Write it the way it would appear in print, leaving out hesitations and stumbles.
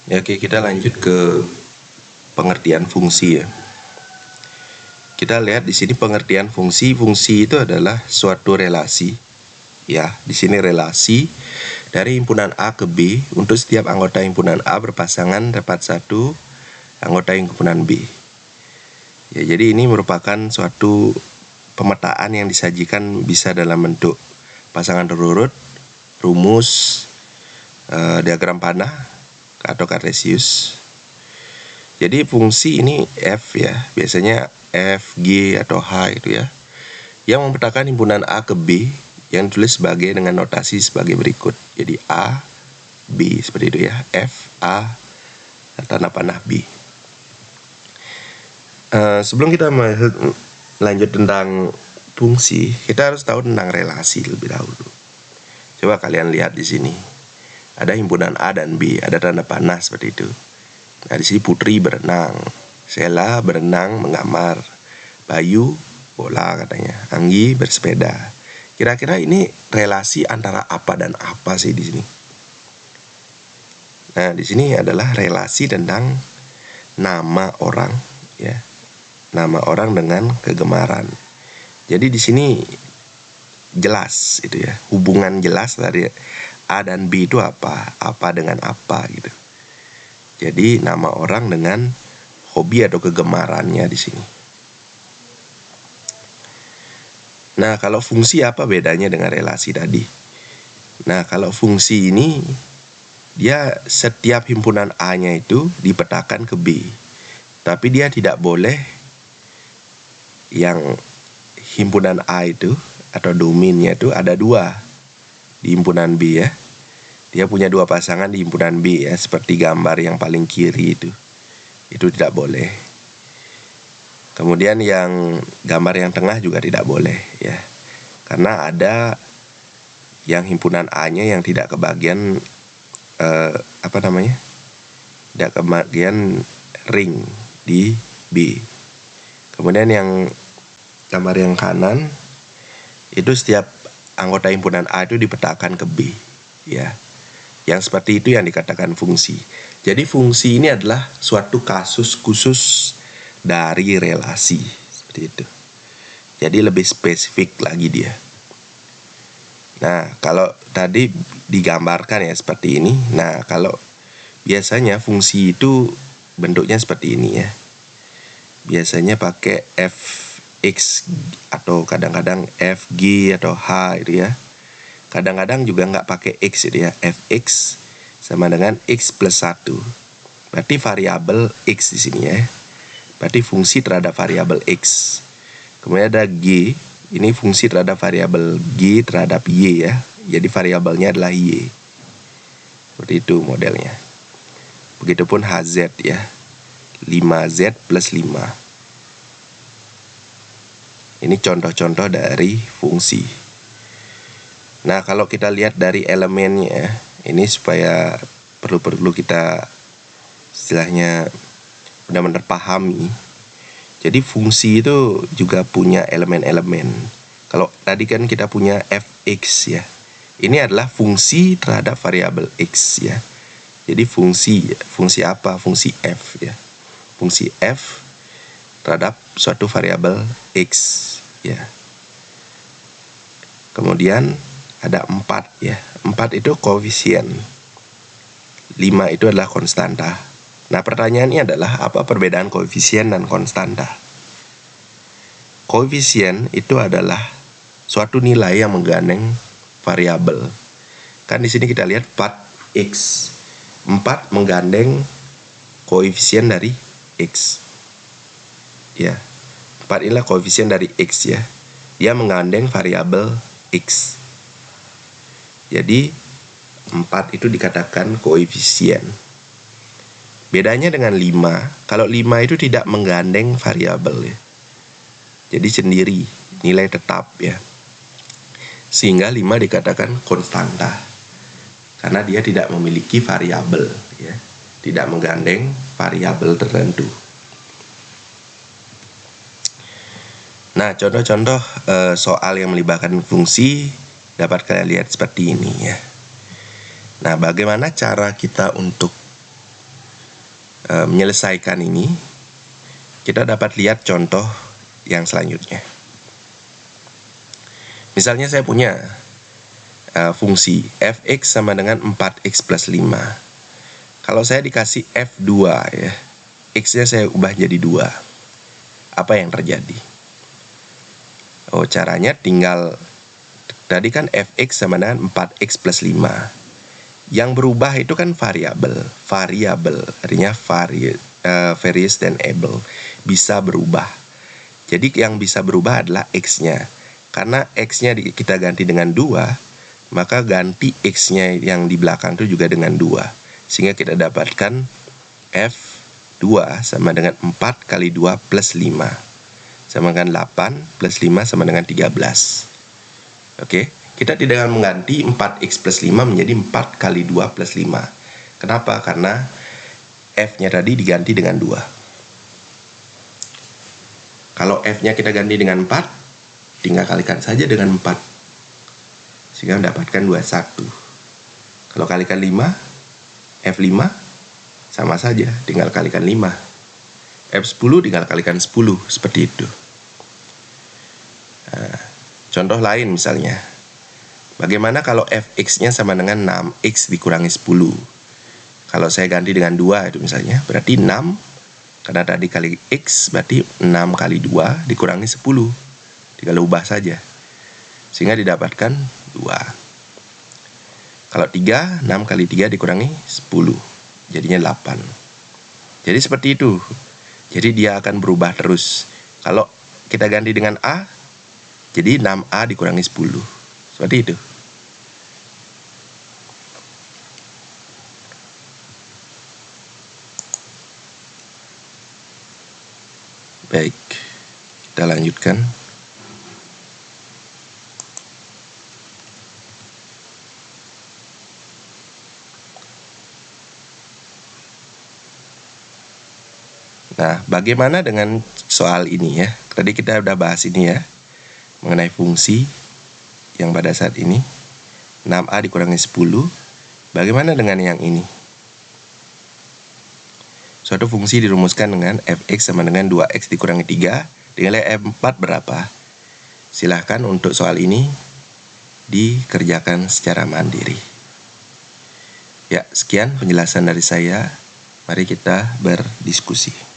Ya, oke, kita lanjut ke pengertian fungsi ya. Kita lihat di sini pengertian fungsi. Fungsi itu adalah suatu relasi. Ya, di sini relasi dari himpunan A ke B untuk setiap anggota himpunan A berpasangan dapat satu anggota himpunan B. Ya, jadi ini merupakan suatu pemetaan yang disajikan bisa dalam bentuk pasangan terurut, rumus, diagram panah atau kartesius. Jadi fungsi ini F ya, biasanya F, G atau H itu ya, yang memetakan himpunan A ke B yang ditulis sebagai dengan notasi sebagai berikut. Jadi A, B seperti itu ya, F, A, tanda panah B. Sebelum kita lanjut tentang fungsi, kita harus tahu tentang relasi lebih dahulu. Coba kalian lihat di sini. Ada himpunan A dan B, ada tanda panah seperti itu. Nah, di sini Putri berenang, Sela berenang mengamar, Bayu bola katanya, Anggi bersepeda. Kira-kira ini relasi antara apa dan apa sih di sini? Nah, di sini adalah relasi tentang nama orang ya. Nama orang dengan kegemaran. Jadi di sini jelas itu ya, hubungan jelas dari A dan B itu apa dengan apa gitu. Jadi nama orang dengan hobi atau kegemarannya di sini. Nah, kalau fungsi apa bedanya dengan relasi tadi? Nah, kalau fungsi ini dia setiap himpunan A-nya itu dipetakan ke B. Tapi dia tidak boleh yang himpunan A itu atau domainnya itu ada dua di himpunan B ya. Dia punya dua pasangan di himpunan B ya, seperti gambar yang paling kiri itu. Itu tidak boleh. Kemudian yang gambar yang tengah juga tidak boleh ya. Karena ada yang himpunan A-nya yang tidak kebagian tidak kebagian ring di B. Kemudian yang gambar yang kanan itu setiap anggota himpunan A itu dipetakan ke B ya. Yang seperti itu yang dikatakan fungsi. Jadi fungsi ini adalah suatu kasus khusus dari relasi seperti itu. Jadi lebih spesifik lagi dia. Nah, kalau tadi digambarkan ya seperti ini. Nah, kalau biasanya fungsi itu bentuknya seperti ini ya. Biasanya pakai fx atau kadang-kadang fg atau h itu ya. Kadang-kadang juga nggak pakai x itu ya, fx sama dengan x plus 1. Berarti variabel x di sini ya. Berarti fungsi terhadap variabel x. Kemudian ada g, ini fungsi terhadap variabel g terhadap y ya. Jadi variabelnya adalah y. Seperti itu modelnya. Begitupun hz ya. 5z plus 5. Ini contoh-contoh dari fungsi. Nah, kalau kita lihat dari elemennya, ini supaya perlu kita istilahnya benar-benar pahami. Jadi fungsi itu juga punya elemen-elemen. Kalau tadi kan kita punya fx ya. Ini adalah fungsi terhadap variabel x ya. Jadi fungsi apa? Fungsi f ya. Fungsi f terhadap suatu variabel x ya. Kemudian ada 4 ya. 4 itu koefisien. 5 itu adalah konstanta. Nah, pertanyaannya adalah apa perbedaan koefisien dan konstanta? Koefisien itu adalah suatu nilai yang menggandeng variabel. Kan di sini kita lihat 4x. 4 menggandeng koefisien dari x. Ya. 4 inilah koefisien dari x ya. Dia menggandeng variabel x. Jadi 4 itu dikatakan koefisien. Bedanya dengan 5, kalau 5 itu tidak menggandeng variabel ya. Jadi sendiri, nilai tetap ya. Sehingga 5 dikatakan konstanta. Karena dia tidak memiliki variabel ya. Tidak menggandeng variabel tertentu. Nah, contoh-contoh soal yang melibatkan fungsi dapat kalian lihat seperti ini ya. Nah, bagaimana cara kita untuk menyelesaikan ini, kita dapat lihat contoh yang selanjutnya. Misalnya saya punya fungsi fx sama dengan 4x plus 5. Kalau saya dikasih f2 ya, x-nya saya ubah jadi 2. Apa yang terjadi? Oh, caranya tinggal, tadi kan fx sama dengan 4x plus 5. Yang berubah itu kan variabel. Variabel artinya various dan able, bisa berubah. Jadi yang bisa berubah adalah x-nya. Karena x-nya kita ganti dengan 2, maka ganti x-nya yang di belakang itu juga dengan 2. Sehingga kita dapatkan f2 sama dengan 4 kali 2 plus 5. Sama dengan 8 plus 5 sama dengan 13. Oke, kita tidak akan mengganti 4x plus 5 menjadi 4 kali 2 plus 5. Kenapa? Karena f-nya tadi diganti dengan 2. Kalau f-nya kita ganti dengan 4, tinggal kalikan saja dengan 4. Sehingga mendapatkan 21. Kalau kalikan 5, f5 sama saja, tinggal kalikan 5. F10 tinggal kalikan 10, seperti itu. Nah, contoh lain misalnya, bagaimana kalau fx-nya sama dengan 6x dikurangi 10? Kalau saya ganti dengan 2 itu misalnya, berarti 6, karena tadi kali x, berarti 6 kali 2 dikurangi 10. Tinggal ubah saja, sehingga didapatkan 2. Kalau 3, 6 kali 3 dikurangi 10, jadinya 8. Jadi seperti itu. Jadi dia akan berubah terus. Kalau kita ganti dengan A, jadi 6A dikurangi 10. Seperti itu. Baik, kita lanjutkan. Nah, bagaimana dengan soal ini ya? Tadi kita udah bahas ini ya, mengenai fungsi yang pada saat ini 6A dikurangi 10. Bagaimana dengan yang ini? Suatu fungsi dirumuskan dengan fx sama dengan 2x dikurangi 3, nilai f4 berapa? Silahkan untuk soal ini dikerjakan secara mandiri. Ya, sekian penjelasan dari saya. Mari kita berdiskusi.